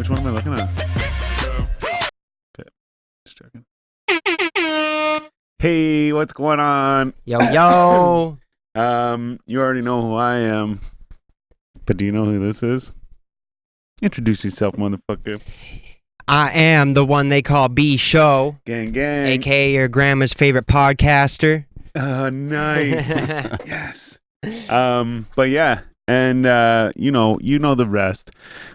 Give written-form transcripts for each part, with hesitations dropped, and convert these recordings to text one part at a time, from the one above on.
Which one am I looking at? Okay, just checking. Hey, what's going on? Yo, yo. You already know who I am, but do you know who this is? Introduce yourself, motherfucker. I am the one they call B Show, Gang, gang. aka your grandma's favorite podcaster. Nice. Yes. But yeah, and you know the rest.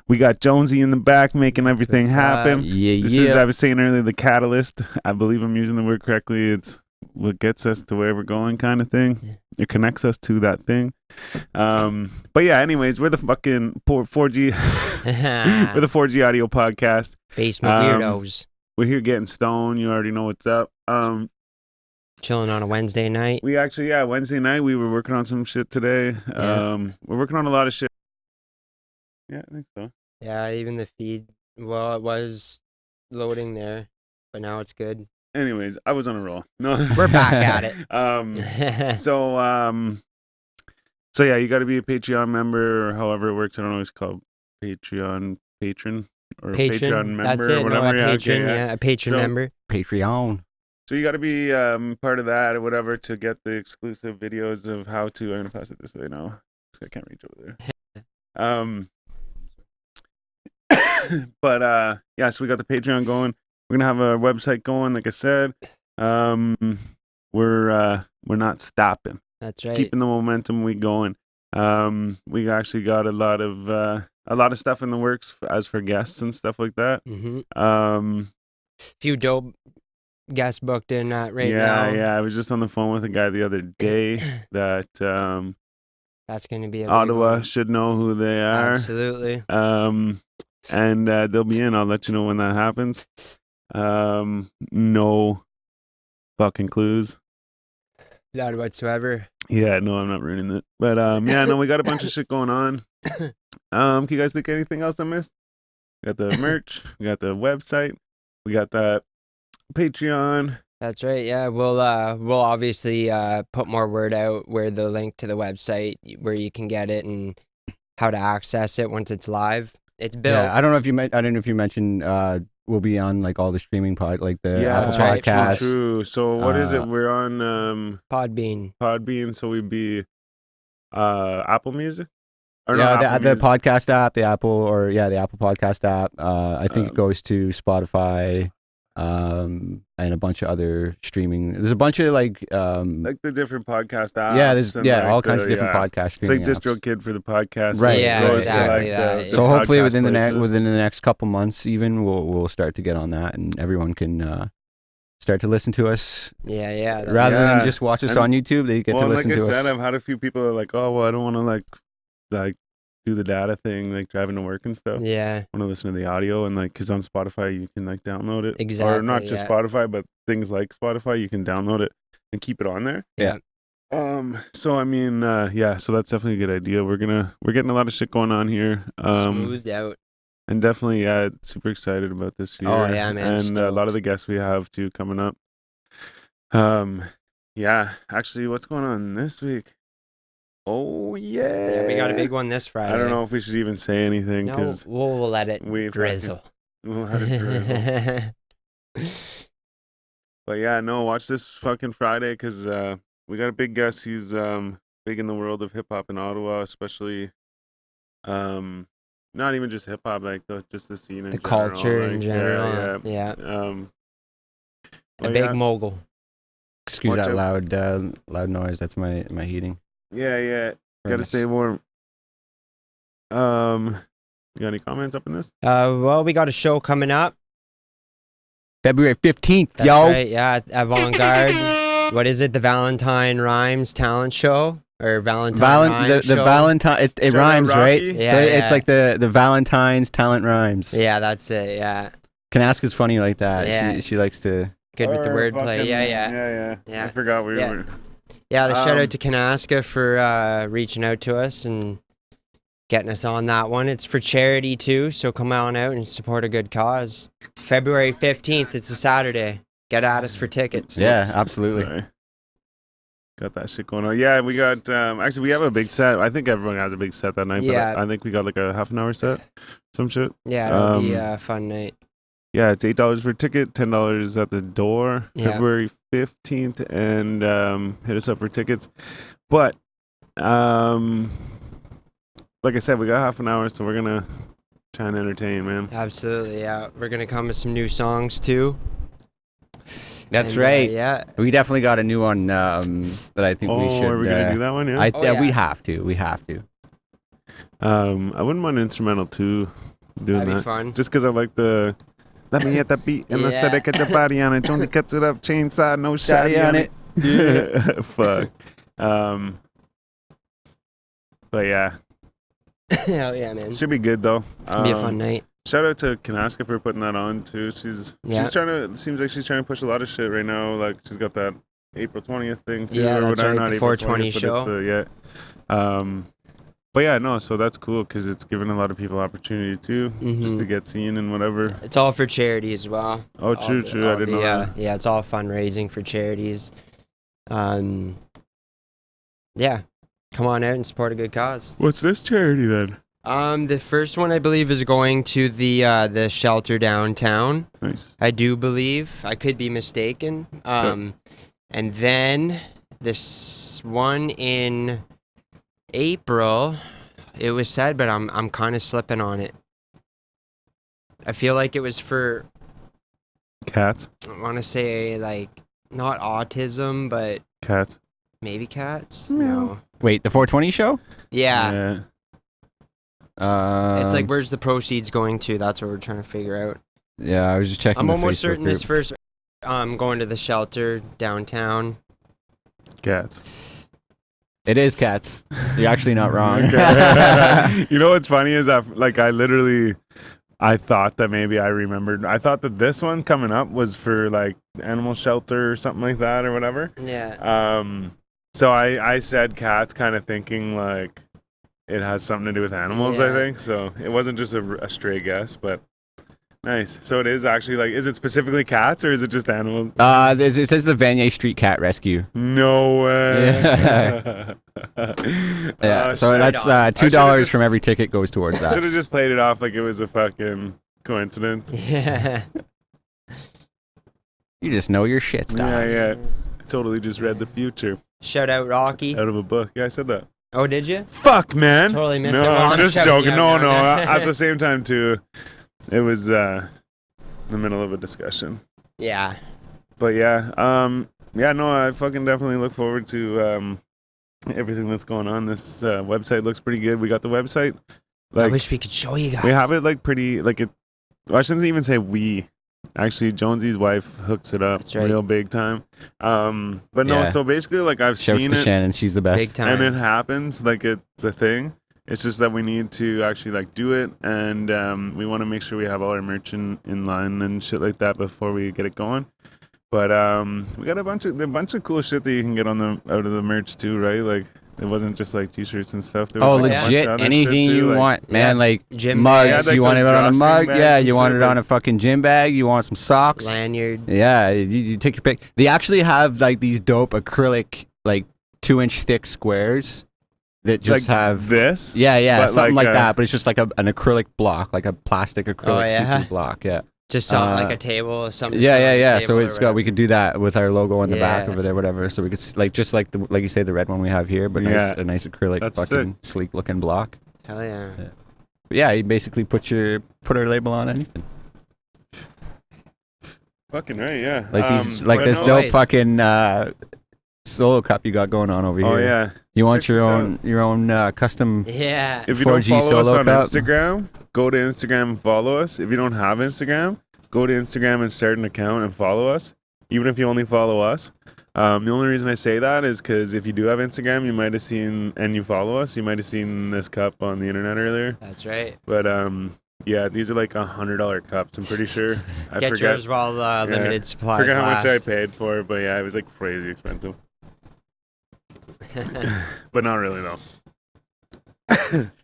We got Jonesy in the back making everything happen. This is, I was saying earlier, the catalyst. I believe I'm using the word correctly. It's what gets us to where we're going, kind of thing. It connects us to that thing. But yeah, anyways, we're the fucking 4G. We're the 4G audio podcast. Basement weirdos. We're here getting stoned. You already know what's up. Chilling on a Wednesday night. We actually, Wednesday night we were working on some shit today. Yeah. We're working on a lot of shit. Yeah, I think so. Yeah, even the feed. Well, it was loading there, but now it's good. Anyways, I was on a roll. No, We're back at it. So yeah, you got to be a Patreon member or however it works. I don't know what it's called. Patron or Patreon member. That's it. Or whatever. No, a patron. A patron member. Patreon. So you got to be part of that or whatever to get the exclusive videos of how to. I'm gonna pass it this way now. I can't reach over there. But yeah, so we got the Patreon going. We're gonna have a website going. Like I said, we're not stopping. That's right. Keeping the momentum we going. We actually got a lot of stuff in the works as for guests and stuff like that. Mm-hmm. Few dope guests booked in now. Yeah. I was just on the phone with a guy the other day that that's going to be Ottawa should know who they are. Absolutely. And they'll be in. I'll let you know when that happens. No fucking clues. None whatsoever. Yeah, no, I'm not ruining it. But yeah, no, we got a bunch of shit going on. Can you guys think of anything else I missed? We got the merch, we got the website, we got that Patreon. That's right. Yeah, we'll obviously put more word out where the link to the website where you can get it and how to access it once it's live. It's built. Yeah, I don't know if you mentioned we'll be on like all the streaming like the Apple right. Podcasts. True. So what is it? We're on Podbean. So we'd be Apple Music. Or yeah, the podcast app, the Apple Podcast app. I think it goes to Spotify, and a bunch of other streaming. There's a bunch of like the different podcast apps. Yeah, there's all kinds of different podcast streaming. It's like DistroKid for the podcast. Right. Yeah, exactly. So hopefully within the next couple months, even we'll start to get on that, and everyone can start to listen to us. Yeah. Rather than just watch us on YouTube, they get to listen to us. Like I said, I've had a few people are like, oh well, I don't want to like do the data thing, like driving to work and stuff. Yeah. I want to listen to the audio and like, cause on Spotify you can like download it. Exactly. Or not just Spotify, but things like Spotify, you can download it and keep it on there. Yeah. So I mean, so that's definitely a good idea. We're getting a lot of shit going on here. Smoothed out. And definitely, super excited about this year. Oh yeah, man. And a lot of the guests we have too coming up. Yeah, actually, what's going on this week? Oh yeah. Yeah, we got a big one this Friday. I don't know if we should even say anything because we'll let it drizzle. We'll let it drizzle. But yeah, no, watch this fucking Friday because we got a big guest. He's big in the world of hip hop in Ottawa, especially not even just hip hop, like just the scene in the general, culture in general. Yeah. A big mogul. Excuse that loud noise. That's my heating. Yeah. Gotta stay warm. You got any comments up in this? Well, we got a show coming up. February 15th, That's yo. Right, yeah, Avant-Garde. What is it? The Valentine Rhymes Talent Show? Or Valentine Rhymes the Show? Valentine, it rhymes, Rocky? right? Yeah, so it's like the Valentine's Talent Rhymes. Yeah, that's it, yeah. Kanaska's funny like that. Yeah. She likes to... Good with the wordplay. Yeah. I forgot we were... Yeah, the shout out to Kanaska for reaching out to us and getting us on that one. It's for charity too, so come on out and support a good cause. February 15th, it's a Saturday. Get at us for tickets. Yeah, absolutely. got that shit going on. Yeah, we got actually we have a big set. I think everyone has a big set that night. Yeah. But I think we got like a half an hour set, some shit. Yeah, it'll be a fun night. Yeah, it's $8 per ticket, $10 at the door. Yeah. February 15th, and hit us up for tickets. But like I said, we got half an hour, so we're gonna try and entertain, man. Absolutely, yeah. We're gonna come with some new songs too. That's right. Yeah. We definitely got a new one that I think we should. Are we gonna do that one? Yeah. Yeah, we have to. We have to. I wouldn't mind instrumental too. Doing That'd that. be fun. Just because I like the. Let me hit that beat and I said I cut your body on it. Jonesy cuts it up, chainsaw, no shotty on it. Yeah. Fuck. But yeah. Hell yeah, man. Should be good though. It'll be a fun night. Shout out to Kanaska for putting that on too. She's trying to. Seems like she's trying to push a lot of shit right now. Like she's got that April 20th thing too. Yeah, or that's whatever. right. Not The April 420 20th, show. But it's, but yeah, no. So that's cool because it's giving a lot of people opportunity too, just to get seen and whatever. It's all for charity as well. Oh, true. I didn't know that. Yeah, it's all fundraising for charities. Yeah, come on out and support a good cause. What's this charity then? The first one I believe is going to the shelter downtown. Nice. I do believe. I could be mistaken. And then this one in April, it was said, but I'm kind of slipping on it. I feel like it was for Cats. I want to say like not autism, but Cats. maybe cats. Meow. No. Wait, the 420 show? Yeah. It's like Um, where's the proceeds going to? That's what we're trying to figure out. Yeah, I was just checking. I'm the almost Facebook certain this group. first going to the shelter downtown. Cats. It is cats. You're actually not wrong. Okay. You know what's funny is that like I thought that maybe I remembered. I thought that this one coming up was for like animal shelter or something like that or whatever. Yeah. So I said cats, kind of thinking like it has something to do with animals. I Yeah. think so. It wasn't just a stray guess, but nice. So it is actually like, is it specifically cats or is it just animals? It says the Vanier Street Cat Rescue. No way. Yeah. Yeah, so shit. that's $2 from every ticket goes towards Should that. have just played it off like it was a fucking coincidence. Yeah. You just know your shit styles. Yeah. I totally just read the future Shout out Rocky. out of a book. Yeah, I said that. Oh, did you? Fuck, man. Totally missed No, it. Well, I'm I'm just shouting joking. you No, out no. now. At the same time, too, it was the middle of a discussion. Yeah. But yeah, no, I fucking definitely look forward to everything that's going on. This website looks pretty good. We got the website. I Like, wish we could show you guys. we have it like pretty, like it. Well, I shouldn't even say we. Actually, Jonesy's wife hooks it up That's right. real big time. But no, Yeah. so basically, like I've Shouts seen to it. Shannon. She's the best. Big time. And it happens, like it's a thing. It's just that we need to actually like do it, and we want to make sure we have all our merch in line and shit like that before we get it going. But we got a bunch of cool shit that you can get on the out of the merch too, right? Like it wasn't just like t-shirts and stuff. There was, Oh, like, a bunch legit. of other Anything shit, too, you like- want, man. Yeah. Like Gym mugs. bags. Yeah, like you want it those on a drawstring mug? bags Yeah. and You want shit, it on like- a fucking gym bag? You want some socks? Lanyard. Yeah. You take your pick. They actually have like these dope acrylic, like 2-inch thick squares that just like have. this. Yeah, but something like like a- that. But it's just like an acrylic block, like a plastic acrylic yeah? see-through block. Yeah. Just something like Uh, a table or something. Yeah. Table So or it's got. We could do that with our logo on the back Yeah. of it or whatever. So we could like just like like you say the red one we have here, but Yeah. a nice acrylic That's fucking sleek looking block. Hell yeah. But yeah, you basically put our label on anything. Fucking right, yeah. Like these, like but this no, dope wait. fucking solo cup you got going on over Oh here. yeah. You want Check your own custom. Yeah. If you don't 4G follow us solo on cup. Instagram, go to Instagram and follow us. If you don't have Instagram, go to Instagram and start an account and follow us. Even if you only follow us. The only reason I say that is because if you do have Instagram, you might have seen, and you follow us, you might have seen this cup on the internet earlier. That's right. But yeah, these are like $100 cups. I'm pretty sure. I Get forget. yours while limited supplies Forget how last. much I paid for it, but yeah, it was like crazy expensive. But not really though.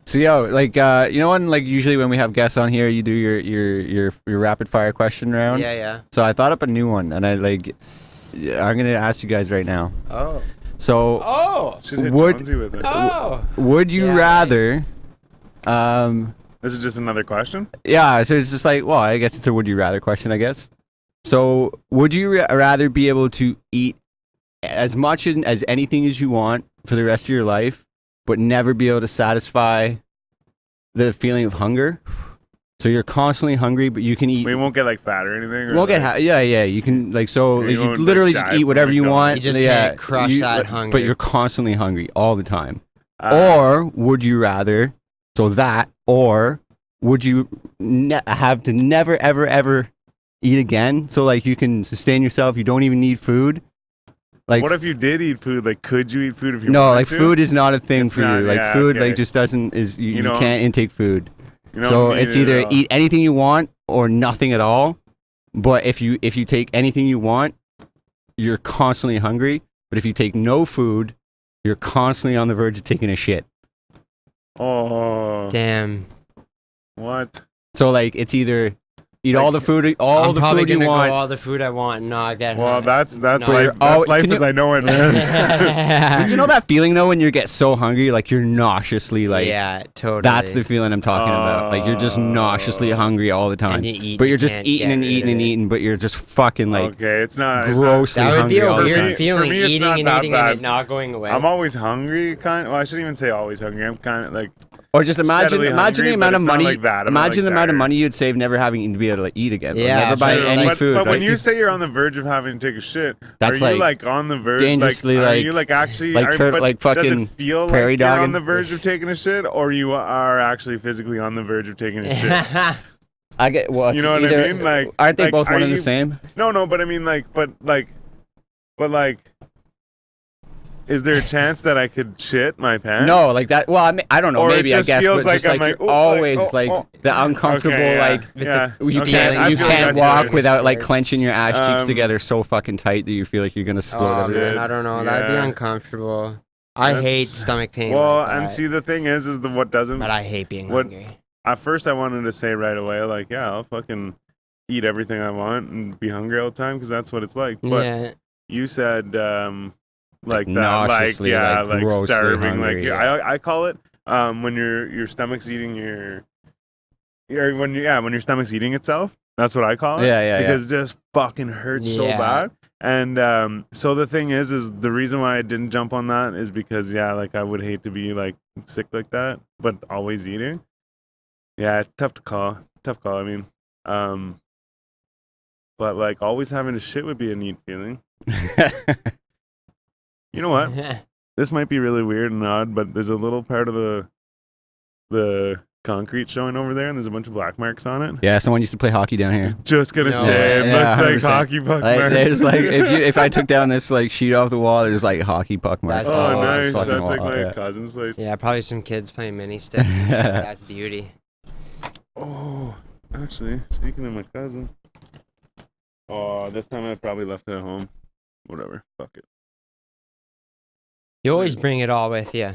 So yo, like you know when like usually when we have guests on here, you do your rapid fire question round. Yeah. So I thought up a new one, and I'm gonna ask you guys right now. Oh. So Should hit would Jonesy with it. would you rather? This is just another question. Yeah, so it's just like, well, I guess it's a would you rather question, I guess. So would you rather be able to eat as much as anything as you want for the rest of your life, but never be able to satisfy the feeling of hunger? So you're constantly hungry, but you can eat. We won't get like fat or anything. You won't get yeah. You can like so You like, you won't, literally like, just die eat whatever from you want. You just can't crush that hunger. But you're constantly hungry all the time. Or would you rather? So that, or would you have to never ever eat again? So like you can sustain yourself. You don't even need food. Like, what if you did eat food? Like, could you eat food if you no, wanted like to? food is not a thing It's for not- you. Like yeah, food, okay. like just doesn't you can't intake food. You don't So need it's it either at all. eat anything you want or nothing at all. But if you take anything you want, you're constantly hungry. But if you take no food, you're constantly on the verge of taking a shit. Oh, Damn. what? So like it's either eat Like, all the food, I'm the probably food you gonna want. go all the food I want and not get Well, hungry. that's No. life. That's life can as you- I know it, man. You know that feeling though when you get so hungry, like you're nauseously like. yeah, totally. That's the feeling I'm talking about. Like you're just nauseously hungry all the time. And you eat, but you you're just can't eating get and rid eating of and it. eating, but you're just fucking like Okay, it's not grossly That would be hungry a all the weird time. feeling, For me, it's eating not and that eating bad. and it not going away. I'm always hungry, kind. Well, I shouldn't even say always hungry. I'm kind of like Or just imagine steadily hungry, the amount but of it's not money. like that. I'm not Imagine like the amount of that. money you'd save never having to be able to eat again. Or Yeah, never buy true. any but, food. But when Like, you say you're on the verge of having to take a shit, That's are you like like on the verge? dangerously, are like- you like actually like are, but like does fucking it feel prairie like you're dogging? on the verge of taking a shit, or you are actually physically on the verge of taking a shit? I get well. You know what I mean? Like, aren't they like, both are one and the you- same? No, but I mean like, but like, is there a chance that I could shit my pants? No, like that. Well, I mean, I don't know. Or it Maybe I just guess, feels but just like like I'm you're like, oh, always like, like oh, the uncomfortable, Okay, yeah, like yeah. you Okay, can't I you feel can't like walk that. without like clenching your ass cheeks Um, together so fucking tight that you feel like you're gonna explode Oh everywhere. man, I don't know. That'd be Yeah. uncomfortable. I That's- hate stomach pain. Well, like and that, see, the thing is what doesn't. but I hate being what- hungry. At first, I wanted to say right away, like, yeah, I'll fucking eat everything I want and be hungry all the time because that's what it's like. But Yeah. you said, like that, like nauseously, yeah, like, like grossly starving, hungry, like yeah. I call it when your stomach's eating when your stomach's eating itself. That's what I call it. Yeah. Because it just fucking hurts so Yeah. bad. And so the thing is the reason why I didn't jump on that is because like I would hate to be like sick like that, but always eating. Yeah, it's tough to call. I mean, but like always having to shit would be a neat feeling. You know what? This might be really weird and odd, but there's a little part of the concrete showing over there, and there's a bunch of black marks on it. Yeah, someone used to play hockey down here. Just gonna No say, way. it Yeah, looks like 100%. hockey puck Like, marks. there's like if I took down this like sheet off the wall, there's like hockey puck marks. That's Oh, all over the nice. fucking That's like wall, my yeah. cousin's place. Yeah, probably some kids playing mini sticks. and shit. That's beauty. Oh, actually, speaking of my cousin. Oh, this time I probably left it at home. Whatever. Fuck it. You always bring it all with you.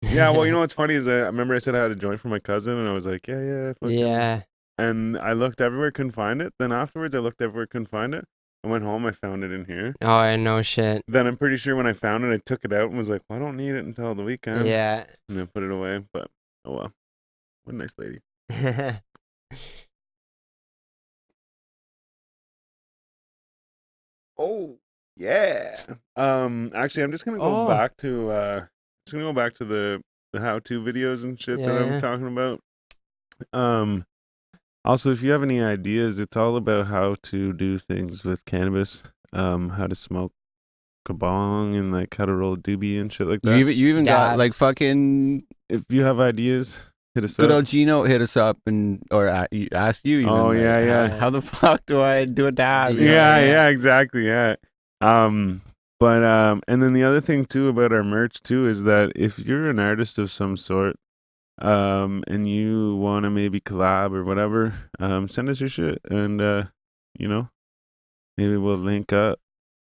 Yeah, well, you know what's funny is I remember I said I had a joint for my cousin, and I was like, yeah. Fuck it. Yeah. And I looked everywhere, couldn't find it. Then afterwards, I looked everywhere, couldn't find it. I went home, I found it in here. Oh, I know shit. Then I'm pretty sure when I found it, I took it out and was like, well, I don't need it until the weekend. Yeah. And then put it away. But, oh well. What a nice lady. Oh, yeah. Actually, I'm just gonna go Oh. back to the how-to videos and shit that I'm Yeah. talking about. Also, if you have any ideas, it's all about how to do things with cannabis. How to smoke a bong and like how to roll a doobie and shit like that. You even got like Dabs. fucking If you have ideas, hit us good up. old Gino hit us up and or asked you. Even, Oh, like, yeah. How the fuck do I do a dab? You know? Yeah, exactly. Yeah. But and then the other thing too about our merch too is that if you're an artist of some sort, and you want to maybe collab or whatever, send us your shit and you know, maybe we'll link up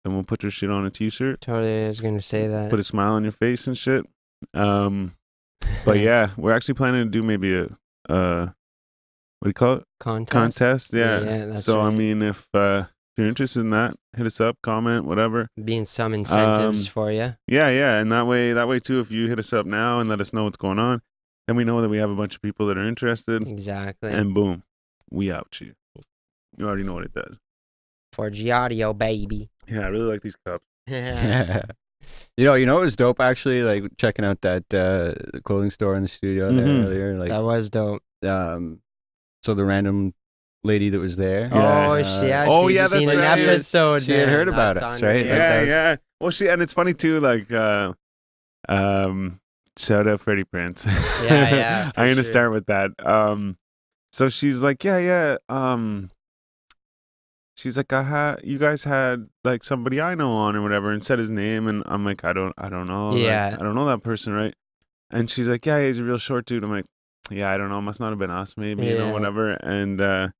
and we'll put your shit on a t-shirt, Totally, I was gonna say that. put a smile on your face and shit. But yeah, we're actually planning to do maybe a what do you call it? Contest. Contest. Yeah. Yeah, that's So I right. mean, if you're interested in that, hit us up, comment, whatever. Being some incentives for you. Yeah, and that way too. If you hit us up now and let us know what's going on, then we know that we have a bunch of people that are interested. Exactly. And boom, we out you. You already know what it does. 4G audio, baby. Yeah, I really like these cups. You know it was dope actually, like checking out that clothing store in the studio there earlier. Like that was dope. So the random lady that was there. She'd seen an episode. She had heard about us, right? Yeah. Well, and it's funny too. Like, shout out Freddie Prinze. Yeah. I'm gonna start with that. So she's like, she's like, you guys had like somebody I know on or whatever, and said his name, and I'm like, I don't know. Yeah. Like, I don't know that person, right? And she's like, yeah, he's a real short dude. I'm like, yeah, I don't know. Must not have been us, maybe, you know, whatever. And I'm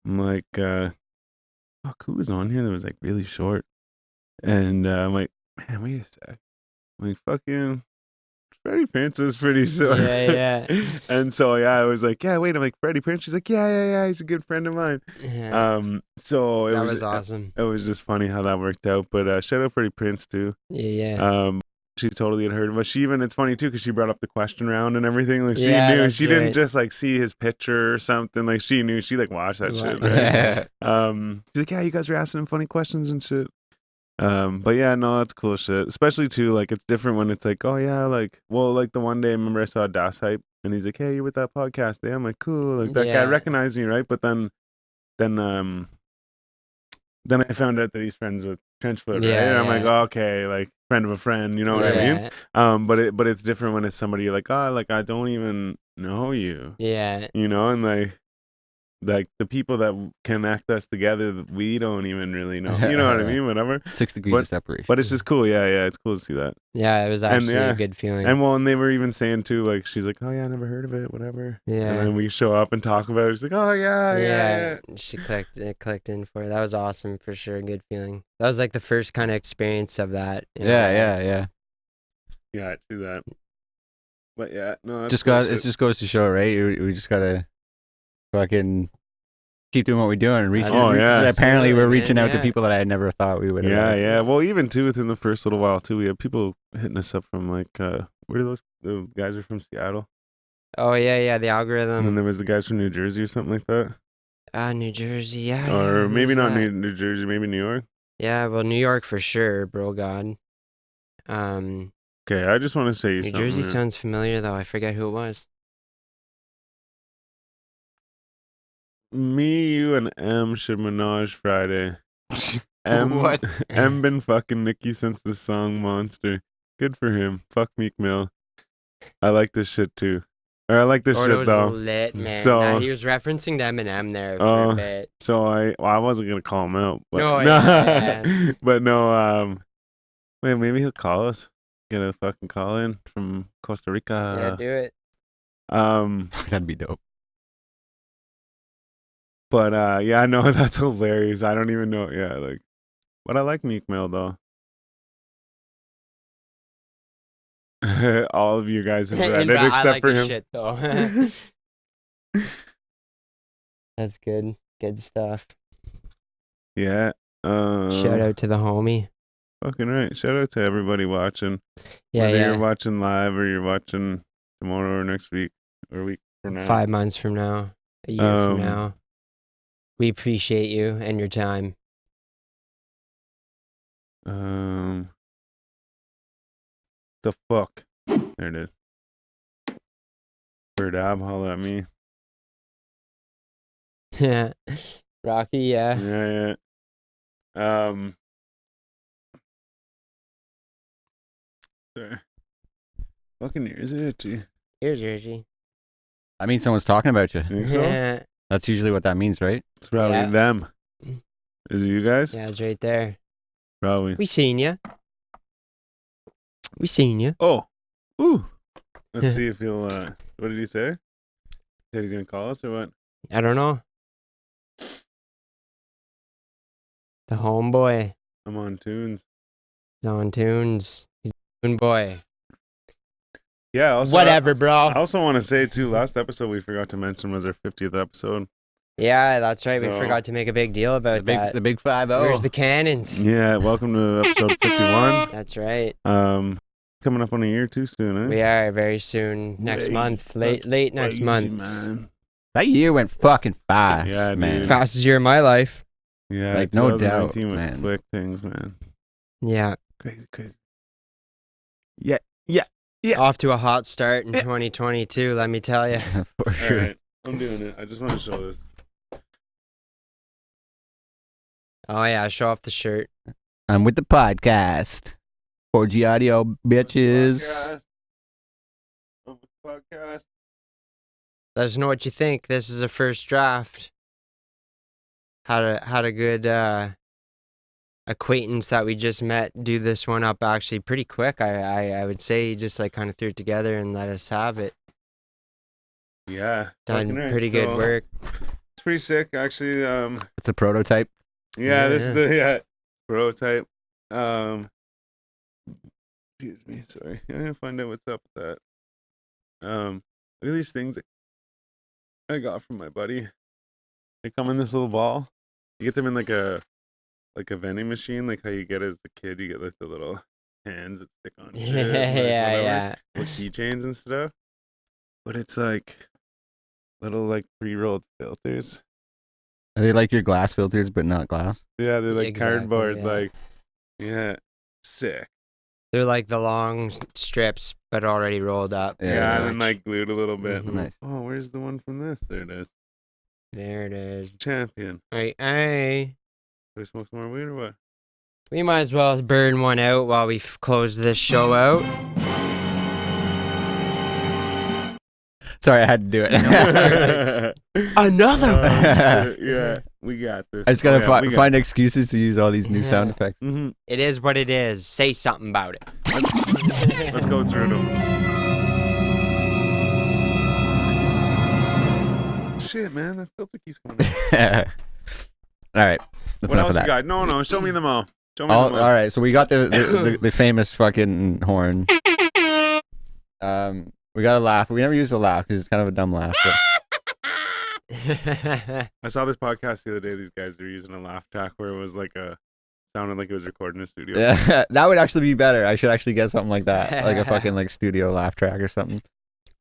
like, fuck, who was on here that was like really short? And I'm like, man, wait a sec. I'm like, fucking Freddie Prinze is pretty short. Yeah. And so I was like, yeah, wait. I'm like, Freddie Prinze. She's like, yeah, he's a good friend of mine. Yeah. So that was awesome. It was just funny how that worked out. But shout out Freddie Prinze too. Yeah. She totally had heard of us. It's funny too, because she brought up the question round and everything. Like she knew. She didn't just like see his picture or something. Like she knew. She like watched that shit. Right? She's like, yeah, you guys were asking him funny questions and shit. But yeah, no, that's cool shit. Especially too, like it's different when it's like, oh yeah, like like the one day I remember I saw Das Hype and he's like, hey, you're with that podcast. Yeah, I'm like, cool. Like that guy recognized me, right? But then I found out that he's friends with Trenchfoot, right? And I'm like, oh, okay, like friend of a friend, you know what I mean? But it's different when it's somebody you're like, oh, like I don't even know you. Yeah. You know, and like the people that connect us together, we don't even really know. You know what I mean? Whatever. 6 degrees of separation. But it's just cool. Yeah. It's cool to see that. Yeah, it was actually a good feeling. And they were even saying too, like she's like, oh yeah, I never heard of it, whatever. Yeah. And then we show up and talk about it. She's like, oh yeah. She clicked in for it. That was awesome for sure. Good feeling. That was like the first kind of experience of that. Yeah, do that. But yeah, no. It just goes to show, right? We just gotta fucking keep doing what we're doing. Apparently, we're reaching out to people that I never thought we would. Yeah. Well, even too within the first little while too, we had people hitting us up from like, where are the guys are from Seattle? Oh yeah, the algorithm. And then there was the guys from New Jersey or something like that. New Jersey, yeah. Or maybe not New Jersey, maybe New York. Yeah, well, New York for sure, bro. God. Okay, I just want to say New Jersey sounds familiar though. I forget who it was. Me, you, and M should menage Friday. What? M been fucking Nikki since the song Monster. Good for him. Fuck Meek Mill. I like this shit too. Or I like this shit though. Lit, man. So he was referencing to Eminem there for a bit. So I wasn't gonna call him out. But no. But no. Wait, maybe he'll call us. Get a fucking call in from Costa Rica. Yeah, do it. That'd be dope. But yeah, no, that's hilarious. I don't even know. Yeah, like, but I like Meek Mill though. All of you guys have read it except for him. Shit, though. That's good. Good stuff. Yeah. Shout out to the homie. Fucking right. Shout out to everybody watching. Yeah, Whether you're watching live or you're watching tomorrow or next week or a week from now. 5 months from now. A year from now. We appreciate you and your time. The fuck? There it is. Bird Ab, holla at me. Yeah. Rocky, yeah. Yeah. Sorry. Fucking ears itchy. Ears itchy. I mean, someone's talking about you. Think so? Yeah. That's usually what that means, right? It's probably them. Is it you guys? Yeah, it's right there. Probably. We seen you. Oh. Ooh. Let's see if he'll, what did he say? Said he's gonna call us or what? I don't know. The homeboy. I'm on tunes. He's on tunes. He's a tune boy. Yeah. Also, whatever, bro. I also want to say too, last episode we forgot to mention was our 50th episode. Yeah, that's right. We So- forgot to make a big deal about that. The big 5-0. Where's the cannons? Yeah, welcome to episode 51. That's right. Coming up on a year too soon, eh? We are very soon. Next month. Late next Crazy, month. man. That year went fucking fast, Yeah, man. dude. Fastest year of my life. Yeah, Like, no doubt, 2019 was man. quick things, man. Yeah. Crazy. Yeah. Off to a hot start in 2022, let me tell you. For All sure. right, I'm doing it. I just want to show this. Oh, yeah. Show off the shirt. I'm with the podcast. 4G audio, bitches. Podcast. Let us know what you think. This is a first draft. Had a good acquaintance that we just met do this one up actually pretty quick. I would say he just like kind of threw it together and let us have it. Yeah. Done fucking right. pretty good So, work. It's pretty sick, actually. It's a prototype. Yeah, this is Yeah. the prototype. Excuse me, sorry. I'm gonna find out what's up with that. Look at these things that I got from my buddy. They come in this little ball. You get them in like a vending machine, like how you get as a kid. You get like the little hands that stick on. shit, and, like, whatever, Yeah. with keychains and stuff. But it's like little like pre-rolled filters. Are they like your glass filters, but not glass? Yeah, they're like Exactly, cardboard. yeah. Like, yeah, sick. They're like the long strips, but already rolled up. Yeah, Yeah, pretty and then much. like glued a little bit. Mhm. Nice. Oh, where's the one from this? There it is. There it is. Champion. Hey. Do I smoke some more weed or what? We might as well burn one out while we close this show out. Sorry, I had to do it. Another one. Yeah, we got this. I just gotta Oh, yeah, find excuses to use all these new sound Yeah. effects. Mm-hmm. It is what it is. Say something about it. Let's go through them. Shit, man, that filter keeps coming. All right, that's What enough else of that. you got? No, show me them all. Show me All them all. right, so we got the famous fucking horn. We got a laugh. We never use a laugh because it's kind of a dumb laugh. But I saw this podcast the other day. These guys were using a laugh track where it was like sounded like it was recorded in a studio. yeah, that would actually be better. I should actually get something like that, like a fucking like studio laugh track or something.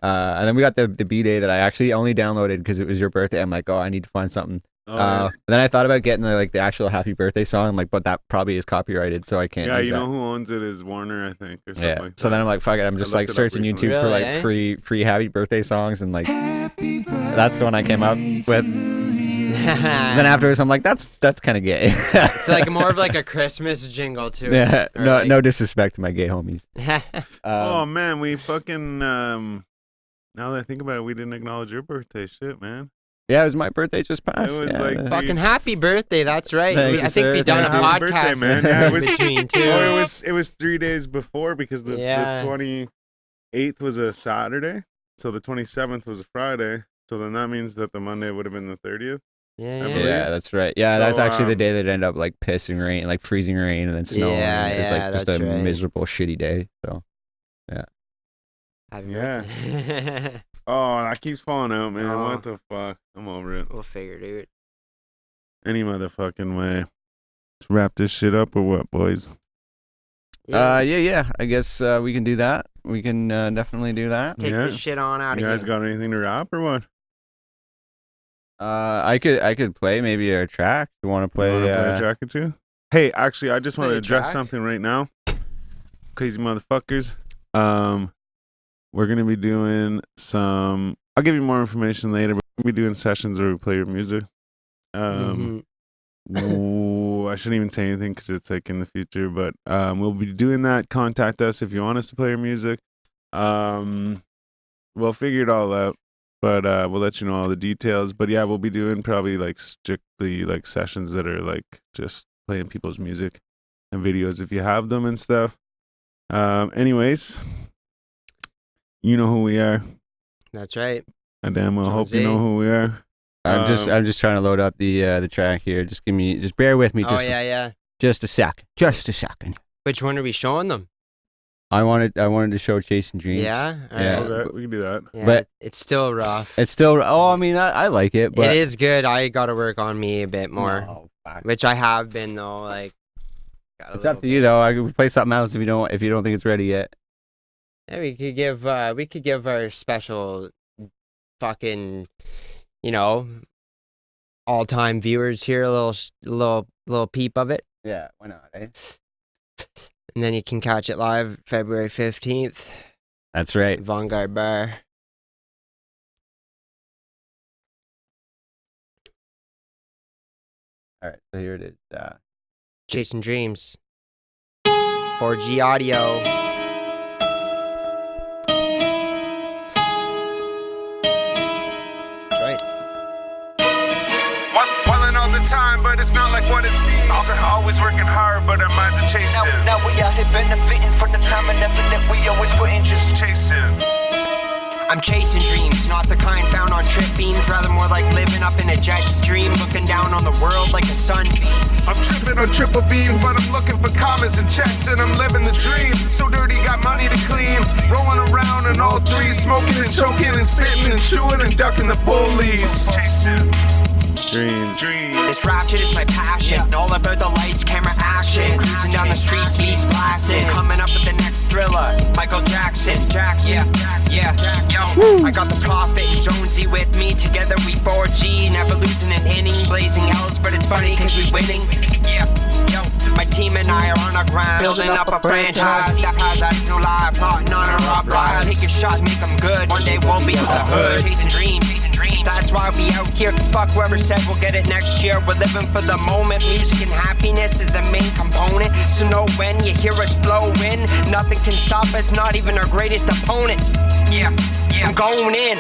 And then we got the B-Day that I actually only downloaded because it was your birthday. I'm like, oh, I need to find something. Oh, And then I thought about getting the actual happy birthday song. I'm like, but that probably is copyrighted, so I can't yeah, use you that. know who owns it is Warner, I think, or something Yeah. like So that. then I'm like, fuck it. I'm just I like looked it up searching recently. YouTube for Really, like eh? free happy birthday songs and like that's the one I came up with. Then afterwards, I'm like, that's kind of gay. It's like more of like a Christmas jingle too. yeah. Or No, like- no disrespect to my gay homies. Oh Um, man, we fucking now that I think about it, we didn't acknowledge your birthday. Shit, man. yeah, it was my birthday just passed. was yeah, like Fucking happy birthday. That's right. Thanks, I think sir. we done a Happy birthday, podcast man. Yeah, it in was- between too. Oh, it was 3 days before because the Yeah. 28th was a Saturday, so the 27th was a Friday. So then that means that the Monday would have been the 30th. Yeah, I yeah. believe. Yeah, that's right. Yeah, So, that's actually the day that ended up like pissing rain, like freezing rain, and then snow. Yeah, and it's yeah, like just that's a right. miserable, shitty day. So Happy Yeah. birthday. Oh, that keeps falling out, man. Oh. What the fuck? I'm over it. We'll figure it out. Any motherfucking way. Let's wrap this shit up or what, boys? yeah. I guess we can do that. We can definitely do that. Take Yeah. this shit on out You of guys here. got anything to wrap or what? I could play maybe a track. You want to play? You wanna play a track or two? Hey, actually, I just want Play to a address track? something right now. Crazy motherfuckers. We're gonna be doing some. I'll give you more information later. But we'll be doing sessions where we play your music. Mhm. Ooh, I shouldn't even say anything because it's like in the future. But we'll be doing that. Contact us if you want us to play your music. We'll figure it all out. But we'll let you know all the details. But yeah, we'll be doing probably like strictly like sessions that are like just playing people's music and videos if you have them and stuff. Anyways, you know who we are. That's right. I damn well hope you Jonesy. know who we are. I'm just trying to load up the track here. Just bear with me. Oh, yeah. Just a second. Just a second. Which one are we showing them? I wanted to show Chasing Dreams. Yeah? Yeah. Okay, we can do that. Yeah, But- it's still rough. It's still. Oh, I mean, I like it, but It is good. I got to work on me a bit more, No, fuck. which I have been though. Like, got a It's little up to you though. I could play something else if you don't think it's ready yet. Yeah, we could give our special fucking, all-time viewers here a little peep of it, Yeah, why not? Eh? and then you can catch it live February 15th, That's right. Vanguard Bar. All right, so here it is. Chasing Dreams. 4G audio. That's right. Wildin' all the time, but it's not like what it seems. Always working hard, but our minds are chasing. Now we out here benefiting from the time and effort that we always put in, just Chasing. I'm chasing dreams, not the kind found on trip beams, rather more like living up in a jet stream, looking down on the world like a sunbeam. I'm tripping on triple beam, but I'm looking for commas and checks, and I'm living the dream. So dirty, got money to clean. Rolling around in all three, smoking and choking and spitting and chewing and ducking the police. Chasing. Dreams. This rap shit is my passion, all about the lights, camera, action. Cruising down the streets, beats blasting, coming up with the next thriller, Michael Jackson. Yeah, yo, I got the Prophet and Jonesy with me, together we 4G, never losing an inning, blazing L's, but it's funny cause we winning. Yeah, yo, my team and I are on our grind, building up a franchise. That has that's no lie, plotting on our uprise. Take your shots, make them good, one day we'll be in the hood, chasing dreams. That's why we out here. Fuck whoever said we'll get it next year. We're living for the moment. Music and happiness is the main component. So know when you hear us blow in, nothing can stop us, not even our greatest opponent. Yeah, I'm going in.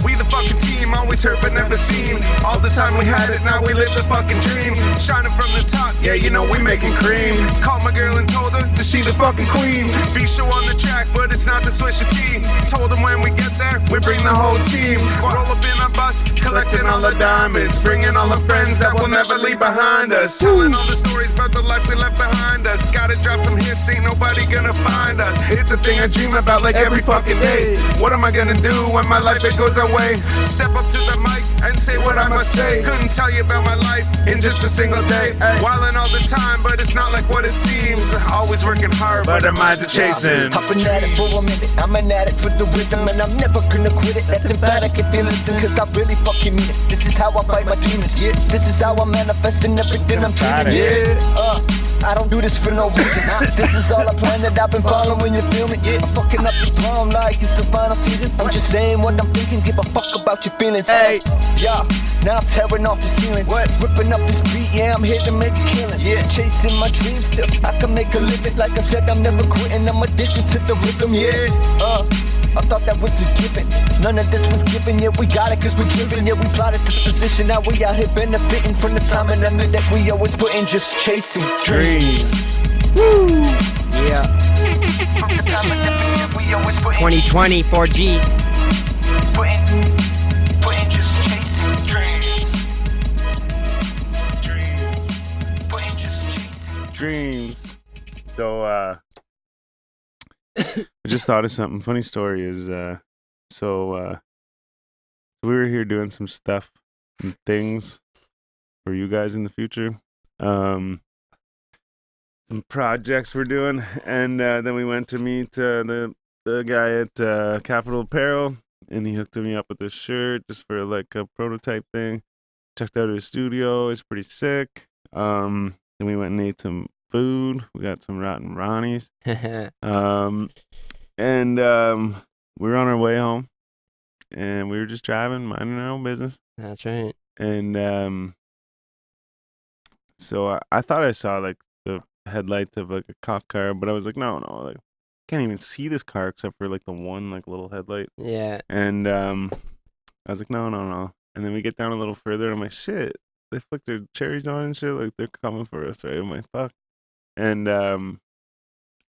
We the fucking team, always heard but never seen. All the time we had it, now we live the fucking dream. Shining from the top, yeah, you know we making cream. Called my girl and told her that she the fucking queen. B-show on the track, but it's not the Swisher T. Told them when we get there, we bring the whole team. Roll up in a bus, collecting all the diamonds. Bringing all the friends that will never leave behind us. Telling all the stories about the life we left behind us. Gotta drop some hits, ain't nobody gonna find us. It's a thing I dream about like every fucking day. What am I gonna do when my life it goes away? Step up to the mic and say what I must say. Couldn't tell you about my life in just a single day. Wildin' all the time, but it's not like what it seems. Always working hard, but our minds are chasing. I've been at it for a minute. I'm an addict for the rhythm, and I'm never gonna quit it. That's emphatic if you listen, cause I really fucking mean it. This is how I fight my demons, yeah. This is how I manifest in everything I'm dreaming, yeah. I don't do this for no reason. This is all a plan that I've been following, you feel me? Yeah, I'm fucking up the drum like it's the final season. I'm just saying what I'm thinking, give a fuck about your feelings. Hey, yeah, now I'm tearing off the ceiling. What? Ripping up this beat, yeah, I'm here to make a killing. Yeah, chasing my dreams till I can make a living. Like I said, I'm never quitting, I'm addicted to the rhythm, yeah. I thought that was a given. None of this was given, yeah, we got it cause we're driven. Yeah, we plotted this position, now we out here benefiting from the time and effort that we always put in, just chasing dreams. Woo! Yeah. From the time and effort that we always put in, 2020 4G. put in just chasing dreams. Put in just chasing Dreams. So, I just thought of something. Funny story is, so we were here doing some stuff and things for you guys in the future. Some projects we're doing, and then we went to meet the guy at Capital Apparel, and he hooked me up with this shirt just for like a prototype thing. Checked out his studio; it's pretty sick. Then we went and ate some food. We got some Rotten Ronnies. And we were on our way home, and we were just driving, minding our own business. That's right. And so I thought I saw like the headlights of like a cop car, but I was like, no, like can't even see this car except for like the one like little headlight. Yeah. And I was like, no. And then we get down a little further, and I'm like, shit, they flicked their cherries on and shit, like they're coming for us, right? I'm like, fuck. And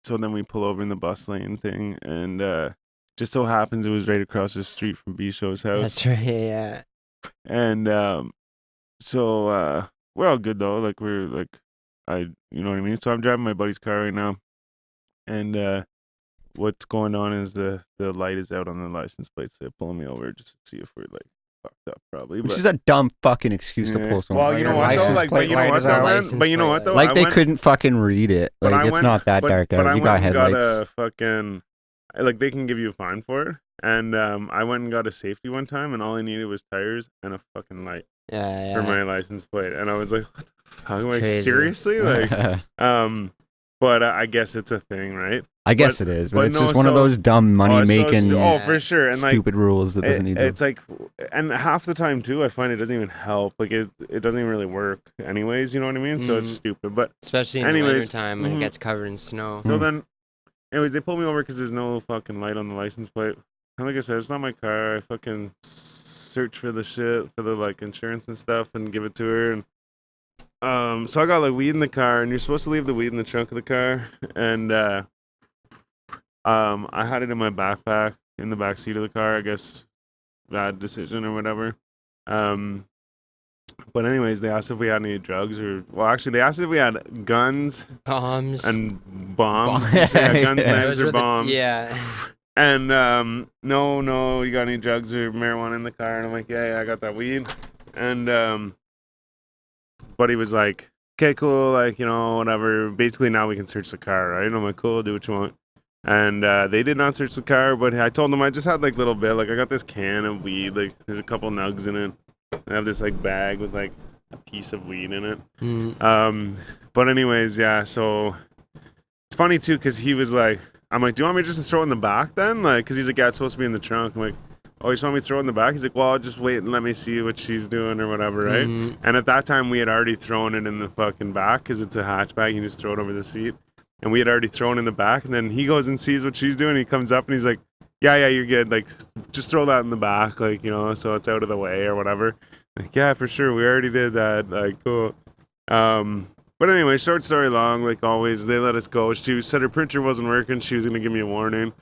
so then we pull over in the bus lane thing, and just so happens it was right across the street from B-Show's house. That's right, yeah. And so we're all good though. Like we're like, you know what I mean? So I'm driving my buddy's car right now, and what's going on is the light is out on the license plate, so they're pulling me over just to see if we're like fucked up, probably. Which is a dumb fucking excuse to pull someone. Well, you know what though? Like, but you know what though? But you know what though? Like they couldn't fucking read it. Like it's not that dark out. You got headlights. Got a fucking like they can give you a fine for it. And I went and got a safety one time, and all I needed was tires and a fucking light for my license plate. And I was like, what the fuck? I'm like, seriously? Like, but I guess it's a thing, right? I guess it is, but it's just one of those dumb money-making for sure. And stupid rules that doesn't need to. It's like, and half the time, too, I find it doesn't even help. Like, it doesn't even really work anyways, you know what I mean? So it's stupid. But especially in the winter time when it gets covered in snow. So then, anyways, they pulled me over because there's no fucking light on the license plate. And like I said, it's not my car. I fucking search for the shit, for the, like, insurance and stuff and give it to her. And so I got, like, weed in the car, and you're supposed to leave the weed in the trunk of the car. And, I had it in my backpack in the back seat of the car. I guess bad decision or whatever. But anyways, they asked if we had any drugs they asked if we had guns, bombs, and bombs. Yeah, guns, knives, or bombs. And no, you got any drugs or marijuana in the car? And I'm like, yeah, I got that weed. And but he was like, okay, cool, like, you know, whatever. Basically, now we can search the car, right? And I'm like, cool, do what you want. And they did not search the car, but I told them I just had like little bit, like I got this can of weed, like there's a couple nugs in it. I have this like bag with like a piece of weed in it. But anyways, yeah. So it's funny too, cause he was like, I'm like, do you want me just to throw it in the back then? Like, cause he's like, yeah, it's supposed to be in the trunk. I'm like, oh, you just want me to throw it in the back? He's like, well, I'll just wait and let me see what she's doing or whatever, right? And at that time, we had already thrown it in the fucking back, cause it's a hatchback. You just throw it over the seat. And we had already thrown in the back, and then he goes and sees what she's doing. He comes up and he's like, yeah, you're good. Like, just throw that in the back, like, you know, so it's out of the way or whatever. Like, yeah, for sure. We already did that. Like, cool. But anyway, short story long, like always, they let us go. She said her printer wasn't working. She was going to give me a warning,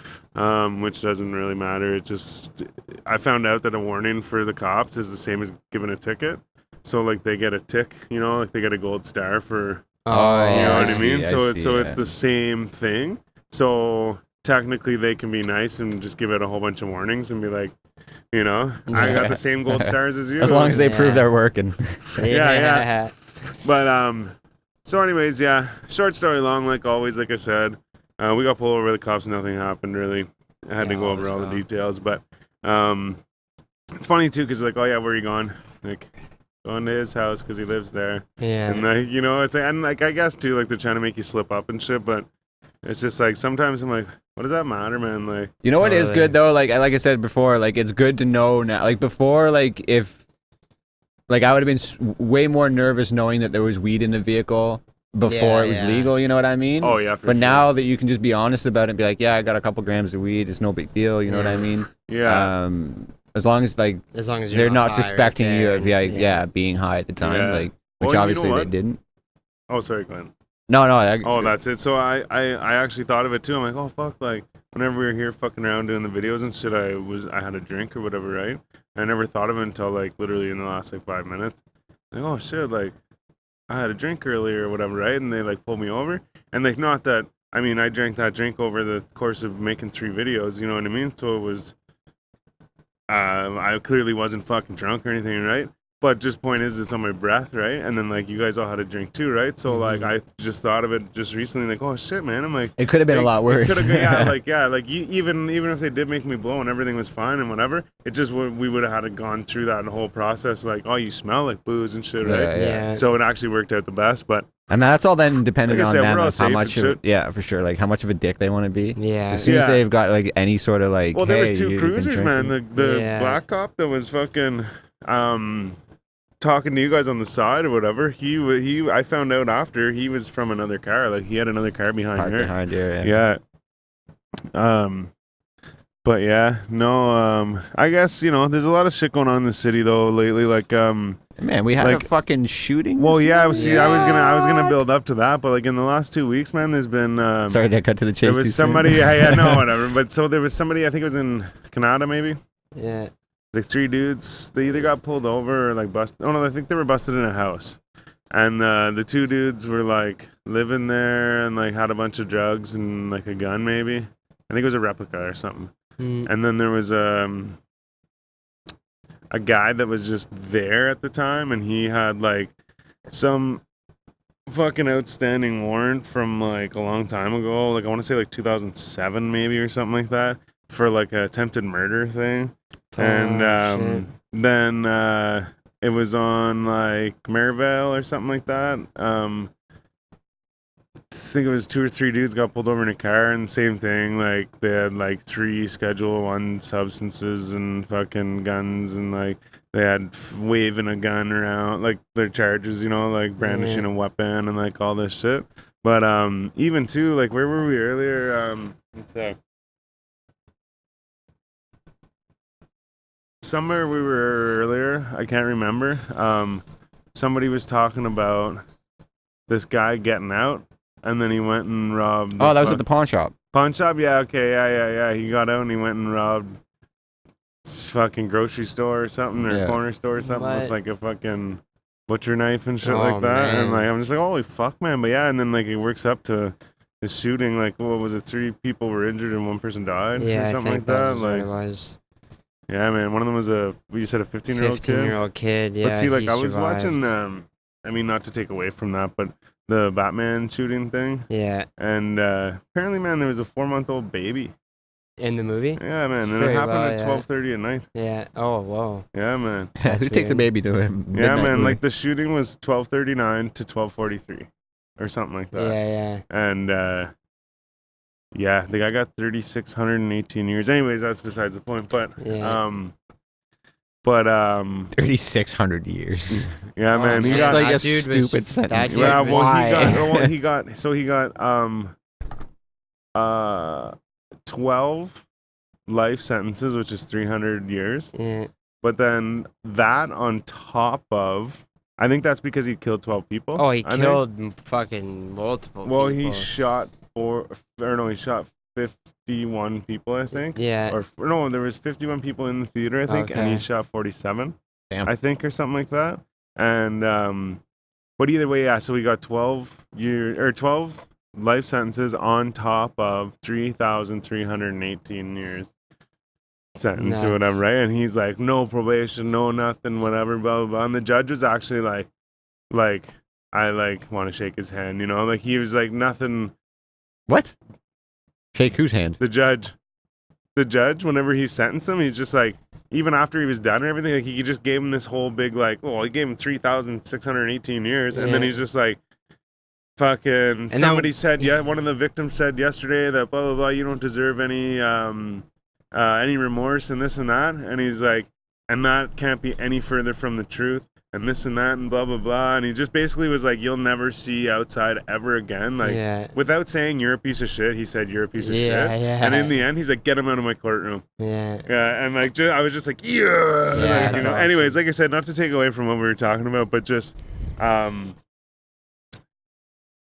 which doesn't really matter. It just, I found out that a warning for the cops is the same as giving a ticket. So, like, they get a tick, you know, like they get a gold star for... Oh, you yeah, know what I mean? It's the same thing. So technically they can be nice and just give it a whole bunch of warnings and be like, you know, I got the same gold stars as you. As long as they prove they're working. Yeah. But so anyways, yeah. Short story long, like always, like I said. We got pulled over the cops, nothing happened really. I had to go over all the details, but it's funny too, because like, oh yeah, where are you going? Like, going to his house because he lives there. Yeah. And like, you know, it's like, and like, I guess too, like they're trying to make you slip up and shit, but it's just like, sometimes I'm like, what does that matter, man? Like, you know what is good though? Like I said before, like it's good to know now, like before, like if, like I would have been way more nervous knowing that there was weed in the vehicle before it was legal, you know what I mean? Oh yeah, but now that you can just be honest about it and be like, yeah, I got a couple grams of weed, it's no big deal, you know what I mean? Yeah. As long as they're not suspecting you of being high at the time, like which obviously they didn't. Oh, sorry, Glenn. No. That's it. So I actually thought of it too. I'm like, oh fuck, like whenever we were here fucking around doing the videos and shit, I had a drink or whatever, right? I never thought of it until like literally in the last like 5 minutes. Like, oh shit, like I had a drink earlier or whatever, right? And they like pulled me over, and like not that. I mean, I drank that drink over the course of making 3 videos. You know what I mean? So it was. I clearly wasn't fucking drunk or anything, right? But just point is, it's on my breath, right? And then like you guys all had a drink too, right? So like I just thought of it just recently, like, oh shit, man. I'm like, it could have been a lot worse. Even if they did make me blow and everything was fine and whatever, it just we would have had to gone through that whole process, like, oh, you smell like booze and shit, right? Yeah. So it actually worked out the best, but. And that's all then dependent like on said, them, of how much for sure, like how much of a dick they want to be. Yeah. As soon as they've got like any sort of like, well, there was 2 cruisers, man. The black cop that was fucking talking to you guys on the side or whatever. He I found out after he was from another car. Like he had another car behind her. Yeah. But yeah, no, I guess, you know, there's a lot of shit going on in the city though lately. Like, man, we had a fucking shooting. Well, yeah, I was gonna build up to that, but like in the last 2 weeks, man, there's been. Sorry to cut to the chase. There was somebody, no, whatever. But so there was somebody, I think it was in Canada, maybe. Yeah. Like 3 dudes, they either got pulled over or like busted. Oh no, I think they were busted in a house, and the 2 dudes were like living there and like had a bunch of drugs and like a gun maybe. I think it was a replica or something. Mm. And then there was a guy that was just there at the time, and he had like some fucking outstanding warrant from like a long time ago, like I want to say like 2007 maybe or something like that, for like a attempted murder thing. And then it was on like Maryvale or something like that. I think it was 2 or 3 dudes got pulled over in a car, and same thing, like they had like 3 Schedule 1 substances and fucking guns, and like they had waving a gun around, like their charges, you know, like brandishing a weapon and like all this shit. But even too, like where were we earlier? Somewhere we were earlier, I can't remember. Somebody was talking about this guy getting out, and then he went and robbed. Oh, that was at the pawn shop. Pawn shop? Yeah, okay, yeah. He got out and he went and robbed fucking grocery store or something, or corner store or something, with like a fucking butcher knife and shit like that. Man. And like I'm just like, holy fuck, man. But yeah, and then like it works up to the shooting. Like, what was it? 3 people were injured and 1 person died, or something like that. Like, it was. Yeah, man. One of them was you said a 15-year-old kid. 15-year-old kid. Yeah. But see, like I was watching. I mean, not to take away from that, but the Batman shooting thing. Yeah. And apparently, man, there was a 4-month-old baby in the movie. Yeah, man. And it happened at 12:30 at night. Yeah. Oh, whoa. Yeah, man. Who takes the baby to him? Yeah, man. Movie? Like the shooting was 12:39 to 12:43, or something like that. Yeah. And yeah, the guy got 3,618 years. Anyways, that's besides the point. But 3,600 years. Yeah, man. He got like a stupid sentence. Yeah, well, he got 12 life sentences, which is 300 years. Yeah. But then that on top of, I think that's because he killed 12 people. Oh, he killed fucking multiple people. Well, he shot 51 people, I think. Yeah. Or no, there was 51 people in the theater, I think, and he shot 47. Damn. I think, or something like that. And but either way, yeah. So we got 12 life sentences on top of 3,318 years sentence or whatever, right? And he's like, no probation, no nothing, whatever, blah blah blah. And the judge was actually like I like want to shake his hand, you know, like he was like nothing. What? Shake whose hand? The judge. Whenever he sentenced him, he's just like, even after he was done and everything, like he just gave him this whole big like, he gave him 3,618 years, and then he's just like, fucking. And somebody said, one of the victims said yesterday that blah blah blah, you don't deserve any remorse and this and that, and he's like, and that can't be any further from the truth, and this and that and blah blah blah, and he just basically was like, you'll never see outside ever again, like without saying you're a piece of shit, he said you're a piece of shit, and in the end he's like, get him out of my courtroom. And like I was just like, like, awesome. Anyways, like I said, not to take away from what we were talking about, but just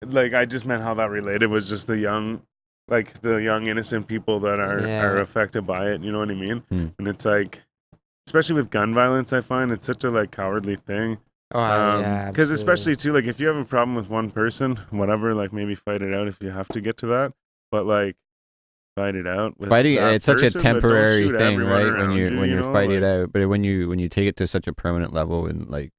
like I just meant how that related was just the young innocent people that are affected by it, you know what I mean? And it's like, especially with gun violence, I find it's such a like cowardly thing. Because especially too, like if you have a problem with one person, whatever, like maybe fight it out if you have to get to that. But like fight it out. With fighting it's such a temporary thing, right? When you're fighting it out, but when you take it to such a permanent level and like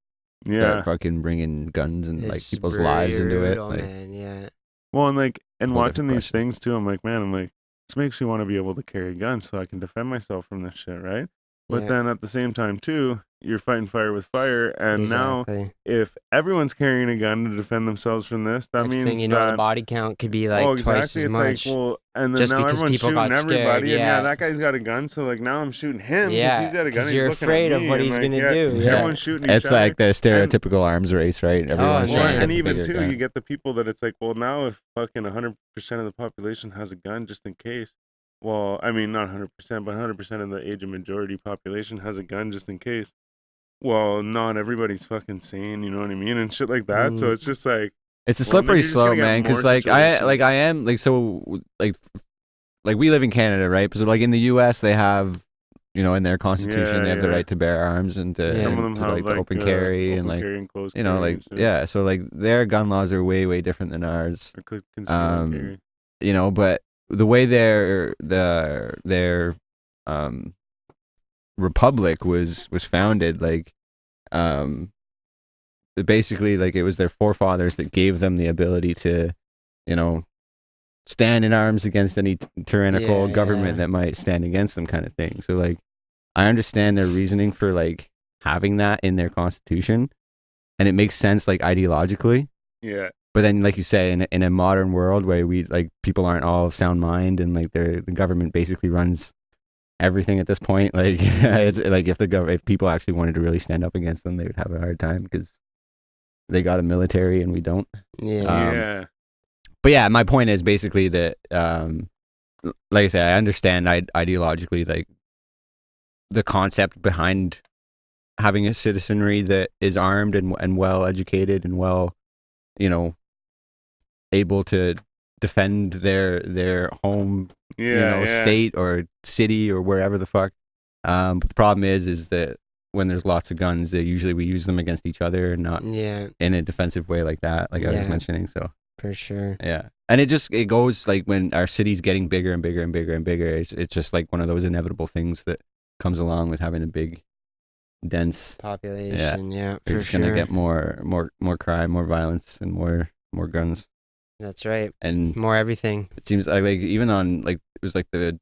start fucking bringing guns and like people's lives into it, like, man, Well, and watching these things too, I'm like, this makes me want to be able to carry guns so I can defend myself from this shit, right? But then at the same time too, you're fighting fire with fire, and now if everyone's carrying a gun to defend themselves from this, that means thing, the body count could be like twice as much. Like, well, and then just now because everyone's people shooting got everybody, scared, and that guy's got a gun, so like now I'm shooting him because he's got a gun. He's you're looking afraid at me, of what he's gonna do. Everyone's shooting. It's like the stereotypical arms race, right? Everyone's and even too, you get the people that it's like, well, now if fucking 100% of the population has a gun just in case. Well, I mean, not 100%, but 100% of the age of majority population has a gun just in case. Well, not everybody's fucking sane, you know what I mean, and shit like that. So it's just like, it's a slippery slope, man. Because like I am like, so like we live in Canada, right? So like in the U.S. they have, you know, in their constitution they have the right to bear arms and to some of them have like open carry and like you know like so like their gun laws are way different than ours. Or you know, but the way their republic was founded, like basically like it was their forefathers that gave them the ability to, stand in arms against any tyrannical government that might stand against them, kind of thing. So like I understand their reasoning for like having that in their constitution, and it makes sense like ideologically. Yeah. But then, like you say, in a modern world where we like people aren't all of sound mind, and like the government basically runs everything at this point. Like it's like if people actually wanted to really stand up against them, they would have a hard time because they got a military and we don't. Yeah. But yeah, my point is basically that, like I said, I understand ideologically like the concept behind having a citizenry that is armed and well educated and well, able to defend their home, state or city or wherever the fuck. But the problem is that when there's lots of guns, we use them against each other and not in a defensive way like that, like I was mentioning. So for sure. Yeah. And it goes like when our city's getting bigger and bigger and bigger and bigger, it's just like one of those inevitable things that comes along with having a big, dense population. Yeah, you're just gonna get more crime, more violence, and more guns. That's right. And more everything. It seems like even on like it was like the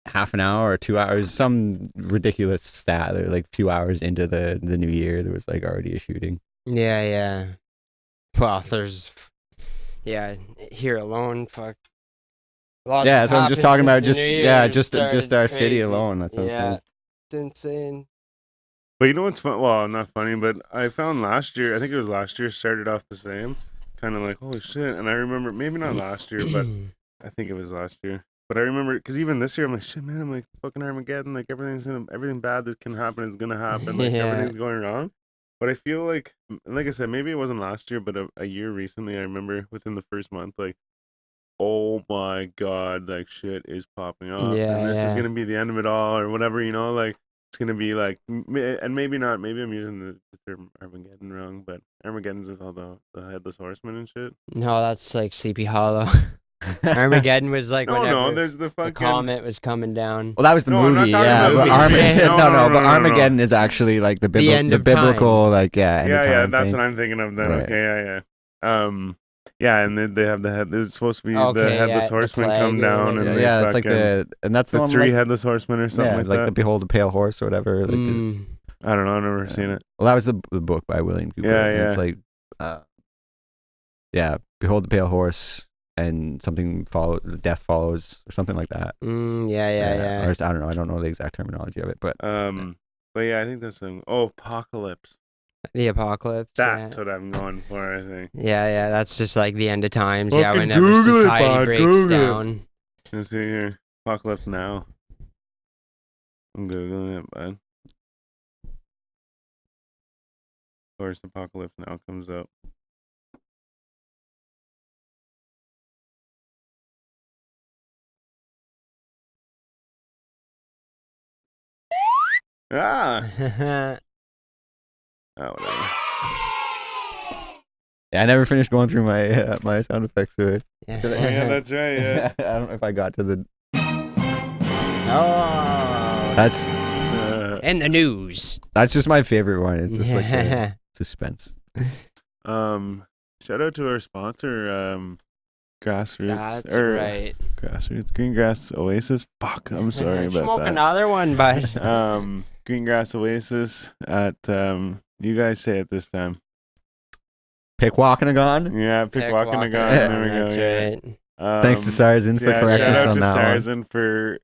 half an hour or 2 hours, some ridiculous stat. Or like a few hours into the new year, there was like already a shooting. Yeah. Well, there's here alone, fuck. That's what I'm just talking about. Just our city alone. That's what I'm saying. It's insane. But you know what's fun? Well, not funny, but I found last year, I think it was last year, started off the same. Kind of like, holy shit. And I remember, maybe not last year, but I think it was last year. But I remember, because even this year, I'm like, shit, man, I'm like, fucking Armageddon. Like, everything bad that can happen is going to happen. Like, everything's going wrong. But I feel like I said, maybe it wasn't last year, but a year recently, I remember within the first month, like, oh my God, like, shit is popping up. And this is going to be the end of it all or whatever, like. It's gonna be like, and maybe not. Maybe I'm using the term Armageddon wrong, but Armageddon's with all the headless horsemen and shit. No, that's like Sleepy Hollow. Armageddon was like whenever there's the comet was coming down. Well, that was the movie, yeah. But Armageddon is actually like the biblical, time. Like that's thing. what I'm thinking of then. Right. Okay, yeah. And then they have the head. It's supposed to be the headless horsemen come down, and it's like that's the three headless horsemen or something like that. Like the Behold the Pale Horse or whatever. I don't know. I've never seen it. Well, that was the book by William Cooper. Yeah. It's like, Behold the Pale Horse, and death follows, or something like that. Yeah. Or I don't know. I don't know the exact terminology of it, but but yeah, I think that's apocalypse. The apocalypse. That's what I'm going for, I think. Yeah. That's just like the end of times. Whenever society breaks down. Let's see here. Apocalypse Now. I'm Googling it, bud. Of course, Apocalypse Now comes up. Ah! Oh, whatever. Yeah, I never finished going through my my sound effects to it. Yeah, that's right. Yeah. I don't know if I got to the. Oh. That's. In the news. That's just my favorite one. It's just like the suspense. Shout out to our sponsor, Grassroots. That's right. Grassroots Greengrass Oasis. Fuck, I'm sorry about Smoke that. Another one, bud. Greengrass Oasis at you guys say it this time. Pickwalkinagon? Yeah, Pickwalkinagon. There we go. That's right. Thanks to Sarzin for correcting us on that one. Shout out to Sarzin for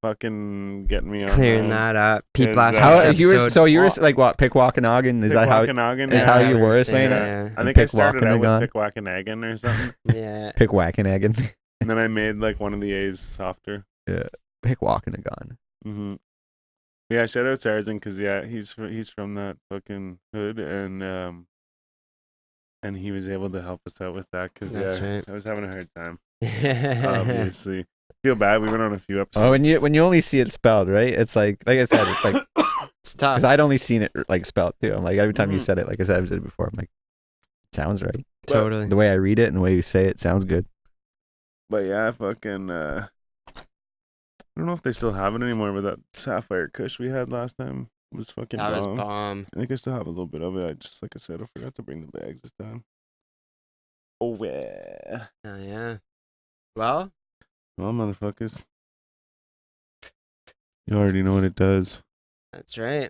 fucking getting me on clearing that up. Pete last you were like what? Pickwalkinagon? Is that how you were saying it? I think I started out with Pickwalkinagon or something. Yeah. Pickwalkinagon. And then I made like one of the A's softer. Yeah. Pickwalkinagon. Mm-hmm. Yeah, shout out Sarzin because he's from that fucking hood, and he was able to help us out with that because right. I was having a hard time. Obviously, feel bad. We went on a few episodes. Oh, when you only see it spelled, right? It's like I said, it's like it's tough. Because I'd only seen it like spelled too. I'm like every time you said it, like I said it before, I'm like, it sounds right. Totally. The way I read it and the way you say it sounds good. But yeah, fucking. I don't know if they still have it anymore, but that Sapphire Kush we had last time was fucking That was bomb. bomb. I think I still have a little bit of it. I just, like I said, I forgot to bring the bags this time. Oh, yeah. Oh, yeah. Well, Motherfuckers. You already know what it does. that's right.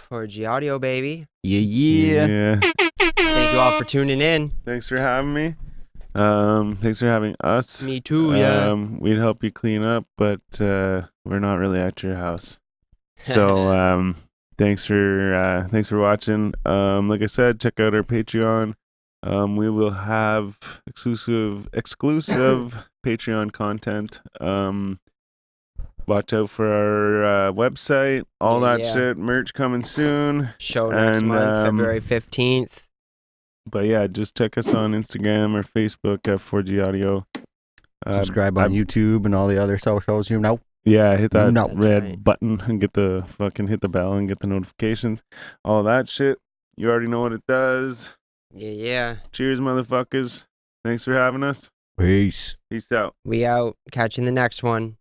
4G audio, baby. Yeah. Thank you all for tuning in. Thanks for having me. Thanks for having us. Me too, yeah. We'd help you clean up, but we're not really at your house. So thanks for watching. Like I said, check out our Patreon. We will have exclusive Patreon content. Watch out for our website, all that shit, merch coming soon. Show next month, February 15th. But yeah, just check us on Instagram or Facebook at 4G Audio. Subscribe on YouTube and all the other socials, you know. Yeah, hit that That's red right. button and hit the bell and get the notifications. All that shit. You already know what it does. Yeah. Cheers, motherfuckers. Thanks for having us. Peace. Peace out. We out. Catch you in the next one.